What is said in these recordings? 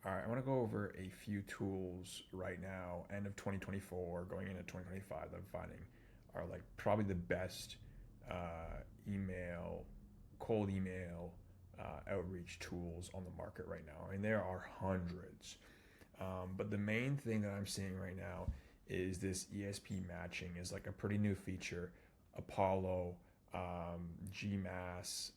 All right, I want to go over a few tools right now, end of 2024, going into 2025, that I'm finding are like probably the best email, cold email outreach tools on the market right now. I mean, there are hundreds. But the main thing that I'm seeing right now is this ESP matching is like a pretty new feature. Apollo, GMass,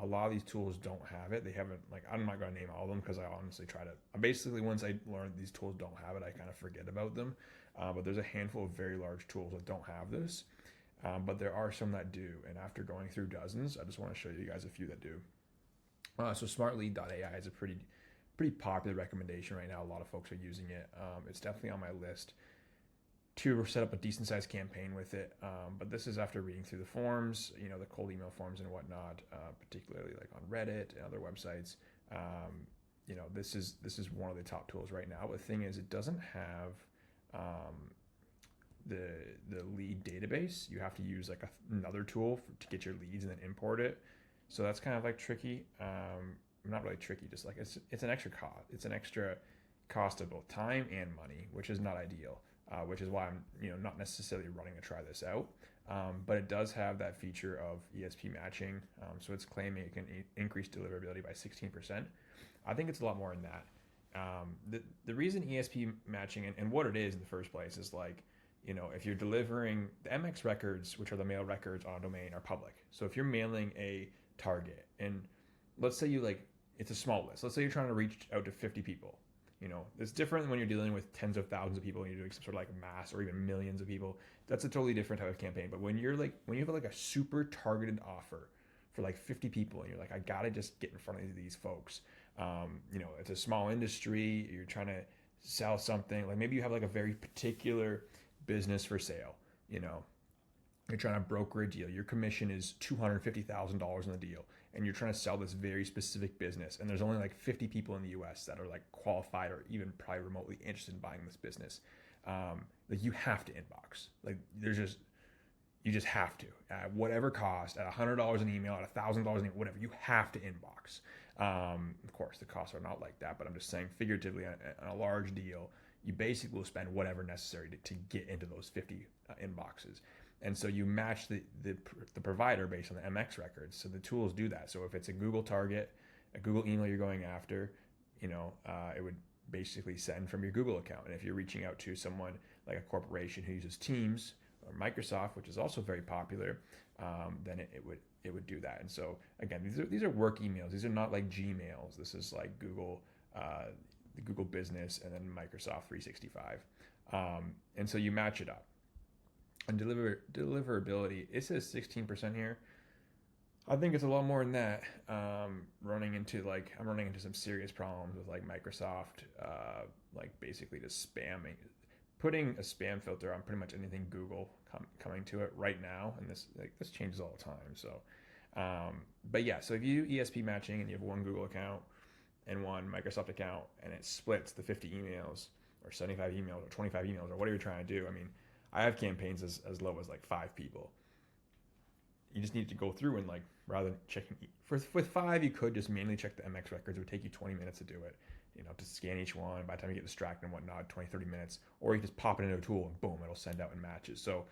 a lot of these tools don't have it. They haven't, like, I'm not going to name all of them because I honestly try to, basically once I learn these tools don't have it, I kind of forget about them. But there's a handful of very large tools that don't have this. But there are some that do. And after going through dozens, I just want to show you guys a few that do. So Smartlead.ai is a pretty popular recommendation right now. A lot of folks are using it. It's definitely on my list to set up a decent sized campaign with it. But this is after reading through the forms, the cold email forms and whatnot, particularly like on Reddit and other websites. This is one of the top tools right now. But the thing is, it doesn't have the lead database. You have to use like another tool to get your leads and then import it. So that's kind of like tricky. Not really tricky, just like it's an extra cost. It's an extra cost of both time and money, which is not ideal. Which is why I'm not necessarily running to try this out. But it does have that feature of ESP matching. So it's claiming it can increase deliverability by 16%. I think it's a lot more than that. The reason ESP matching and what it is in the first place is like, if you're delivering the MX records, which are the mail records on a domain, are public. So if you're mailing a target, and let's say it's a small list. Let's say you're trying to reach out to 50 people. It's different when you're dealing with tens of thousands of people and you're doing some sort of like mass or even millions of people. That's a totally different type of campaign. But when you have like a super targeted offer for like 50 people and you're like, I gotta just get in front of these folks. It's a small industry. You're trying to sell something. Like maybe you have like a very particular business for sale. You're trying to broker a deal. Your commission is $250,000 in the deal, and you're trying to sell this very specific business. And there's only like 50 people in the U.S. that are like qualified or even probably remotely interested in buying this business. Like you have to inbox. Like you just have to at whatever cost, at $100 an email, at $1,000 an email, whatever. You have to inbox. Of course, the costs are not like that, but I'm just saying figuratively on a large deal, you basically will spend whatever necessary to get into those 50 inboxes. And so you match the provider based on the MX records. So the tools do that. So if it's a Google target, a Google email you're going after, it would basically send from your Google account. And if you're reaching out to someone like a corporation who uses Teams or Microsoft, which is also very popular, then it would do that. And so again, these are work emails. These are not like Gmails. This is like Google, the Google Business, and then Microsoft 365. And so you match it up. And deliverability, it says 16% here. I think it's a lot more than that. I'm running into some serious problems with like Microsoft, like basically just spamming, putting a spam filter on pretty much anything Google coming to it right now, and this changes all the time. So, but yeah, so if you do ESP matching and you have one Google account and one Microsoft account, and it splits the 50 emails or 75 emails or 25 emails or whatever you're trying to do, I mean, I have campaigns as low as like 5 people. You just need to go through and like, rather than checking with 5, you could just manually check the MX records. It would take you 20 minutes to do it, to scan each one. By the time you get distracted and whatnot, 20, 30 minutes. Or you just pop it into a tool and boom, it'll send out and matches. So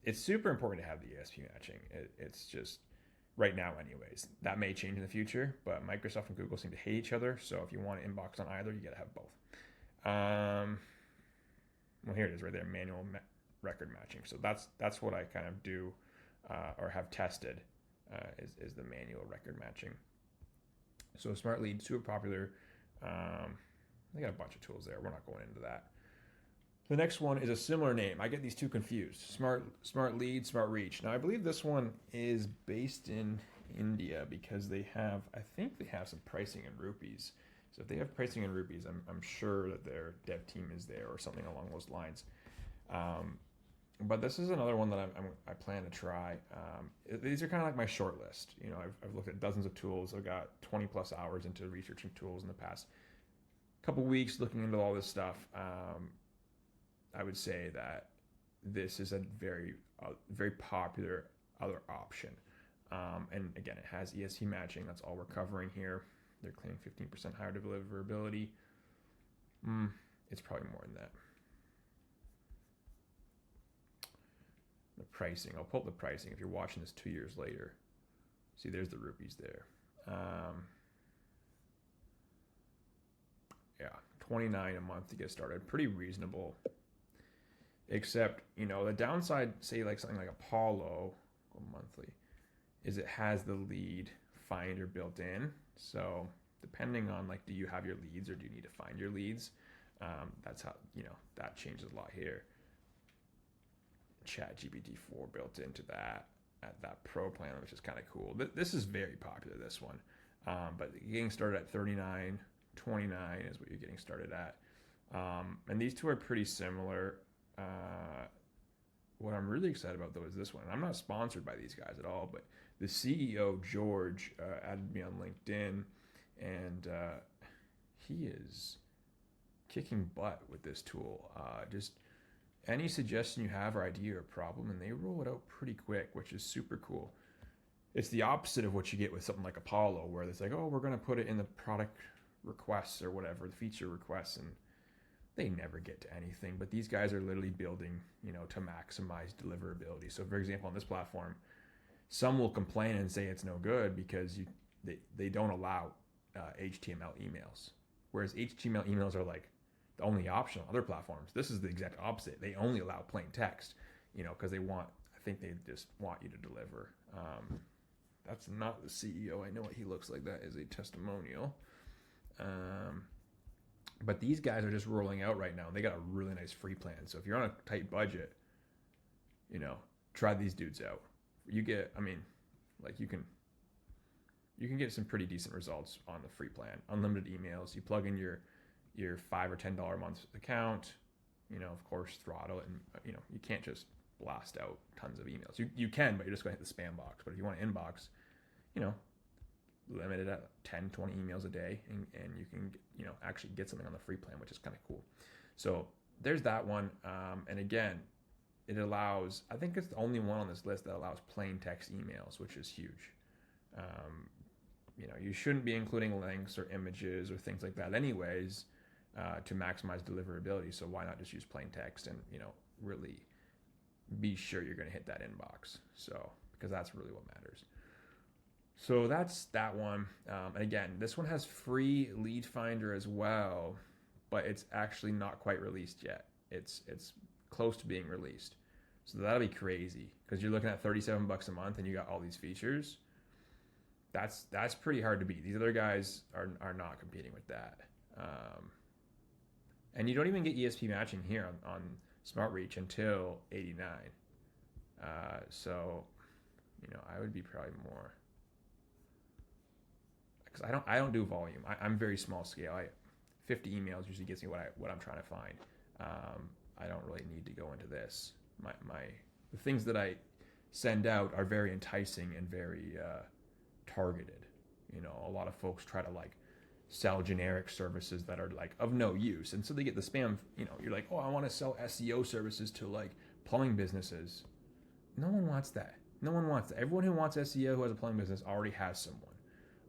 it's super important to have the ESP matching. It's just right now anyways. That may change in the future, but Microsoft and Google seem to hate each other. So if you want to inbox on either, you got to have both. Well, here it is right there, manual record matching. So that's what I kind of do or have tested is the manual record matching. So Smartlead, super popular. They got a bunch of tools there. We're not going into that. The next one is a similar name. I get these two confused. Smartlead, SmartReach. Now I believe this one is based in India because I think they have some pricing in rupees. So if they have pricing in rupees, I'm sure that their dev team is there or something along those lines. But this is another one that I plan to try. These are kind of like my short list. I've looked at dozens of tools. I've got 20 plus hours into researching tools in the past couple weeks looking into all this stuff. I would say that this is a very popular other option. And again, it has ESP matching. That's all we're covering here. They're claiming 15% higher deliverability. It's probably more than that. The pricing, I'll pull up the pricing if you're watching this 2 years later. See, there's the rupees there. Yeah, $29 a month to get started. Pretty reasonable. Except, you know, the downside, say like something like Apollo, go monthly, is it has the lead finder built in. So depending on like, do you have your leads or do you need to find your leads? That's how, you know, that changes a lot here. ChatGPT-4 built into that at that pro plan, which is kind of cool. This is very popular, this one. But getting started at $39, $29 is what you're getting started at. And these two are pretty similar. What I'm really excited about though is this one. I'm not sponsored by these guys at all, but the CEO, George, added me on LinkedIn, and he is kicking butt with this tool. Just any suggestion you have or idea or problem, and they roll it out pretty quick, which is super cool. It's the opposite of what you get with something like Apollo, where it's like, oh, we're going to put it in the product requests or whatever, the feature requests, and they never get to anything. But these guys are literally building, you know, to maximize deliverability. So for example, on this platform, some will complain and say it's no good because they don't allow HTML emails. Whereas HTML emails are like the only option on other platforms. This is the exact opposite. They only allow plain text, you know, because I think they just want you to deliver. That's not the CEO. I know what he looks like. That is a testimonial. But these guys are just rolling out right now. They got a really nice free plan. So if you're on a tight budget, you know, try these dudes out. You get, I mean, like you can get some pretty decent results on the free plan. Unlimited emails. You plug in your $5 or $10 a month account. You know, of course, throttle it, and you know, you can't just blast out tons of emails. You can, but you're just going to hit the spam box. But if you want to inbox, you know, limit it at 10, 20 emails a day, and you can, you know, actually get something on the free plan, which is kind of cool. So there's that one. And again, it allows, I think it's the only one on this list that allows plain text emails, which is huge. You know, you shouldn't be including links or images or things like that anyways, to maximize deliverability. So why not just use plain text and, you know, really be sure you're going to hit that inbox. So, because that's really what matters. So that's that one. And again, this one has free lead finder as well, but it's actually not quite released yet. It's close to being released. So that'll be crazy because you're looking at $37 a month and you got all these features. That's pretty hard to beat. These other guys are not competing with that. And you don't even get ESP matching here on SmartReach until 89. So, you know, I would be probably more, because I don't do volume. I'm very small scale. 50 emails usually gets me what I'm trying to find. I don't really need to go into this. The things that I send out are very enticing and very targeted. You know, a lot of folks try to like sell generic services that are like of no use, and so they get the spam. You know, you're like, oh, I want to sell SEO services to like plumbing businesses. No one wants that. No one wants that. Everyone who wants SEO who has a plumbing business already has someone.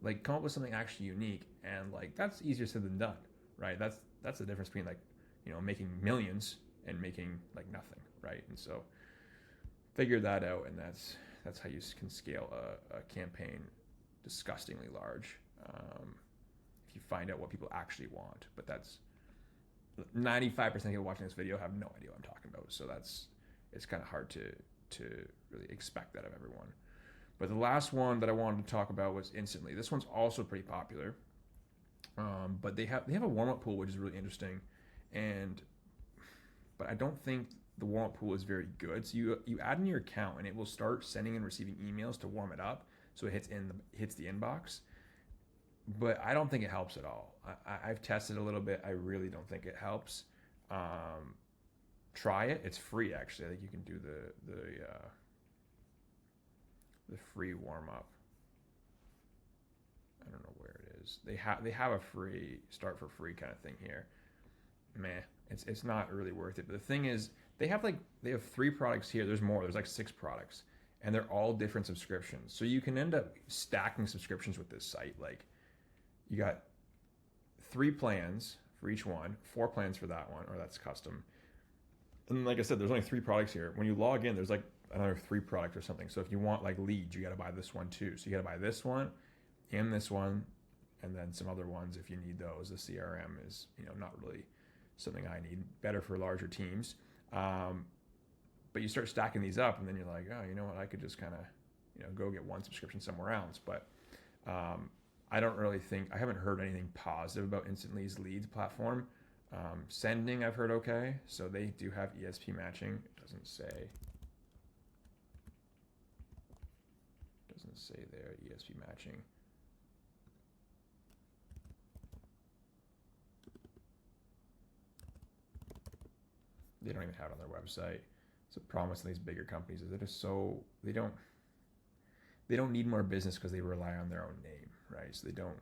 Like, come up with something actually unique, and like that's easier said than done, right? That's the difference between like, you know, making millions and making like nothing, right? And so figure that out, and that's how you can scale a campaign disgustingly large. If you find out what people actually want, but that's 95% of people watching this video have no idea what I'm talking about. So it's kind of hard to really expect that of everyone. But the last one that I wanted to talk about was Instantly. This one's also pretty popular, but they have a warm-up pool, which is really interesting, but I don't think the warm-up pool is very good. So you add in your account, and it will start sending and receiving emails to warm it up, so it hits the inbox. But I don't think it helps at all. I've tested a little bit. I really don't think it helps. Try it. It's free, actually. I think you can do the free warm up. I don't know where it is. They have a free start for free kind of thing here. Meh. It's not really worth it. But the thing is, they have 3 products here. There's more. There's like 6 products, and they're all different subscriptions. So you can end up stacking subscriptions with this site. Like, you got 3 plans for each one, 4 plans for that one, or that's custom. And like I said, there's only 3 products here. When you log in, there's like another 3 products or something. So if you want like leads, you got to buy this one too. So you got to buy this one and this one, and then some other ones if you need those. The CRM is, not really something I need. Better for larger teams. But you start stacking these up, and then you're like, oh, you know what? I could just kind of, go get one subscription somewhere else. But I don't really think, I haven't heard anything positive about Instantly's leads platform. Sending, I've heard okay. So they do have ESP matching. It doesn't say there, ESP matching. They don't even have it on their website. It's a problem with these bigger companies is that it's so they don't need more business because they rely on their own name, right? So they don't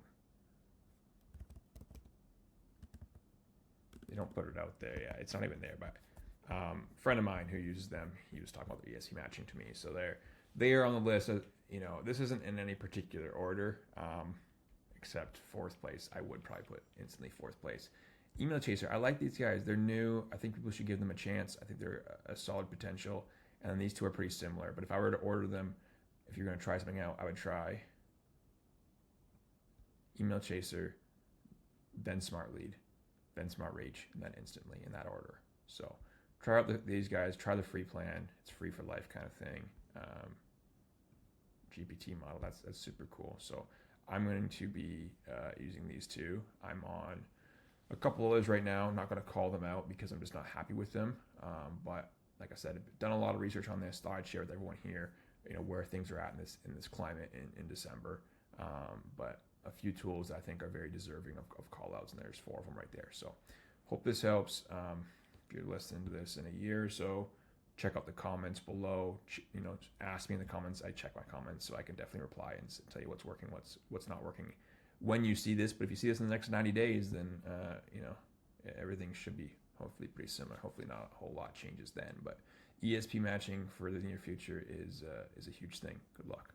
put it out there. Yeah, it's not even there. But friend of mine who uses them, he was talking about the ESP matching to me. So they are on the list. This isn't in any particular order, except 4th place. I would probably put instantly 4th place. Email Chaser, I like these guys. They're new. I think people should give them a chance. I think they're a solid potential. And then these two are pretty similar. But if I were to order them, if you're going to try something out, I would try Email Chaser, then Smartlead, then SmartReach, and then Instantly in that order. So try out these guys. Try the free plan. It's free for life kind of thing. GPT model, that's super cool. So I'm going to be using these two. I'm on a couple of those right now. I'm not going to call them out because I'm just not happy with them. But like I said, I've done a lot of research on this. Thought I'd share with everyone here, where things are at in this climate in December. But a few tools I think are very deserving of call outs, and there's 4 of them right there. So hope this helps. If you're listening to this in a year or so, check out the comments below. Ask me in the comments. I check my comments, so I can definitely reply and tell you what's working, what's not working when you see this. But if you see this in the next 90 days, then everything should be hopefully pretty similar. Hopefully not a whole lot changes then. But ESP matching for the near future is a huge thing. Good luck.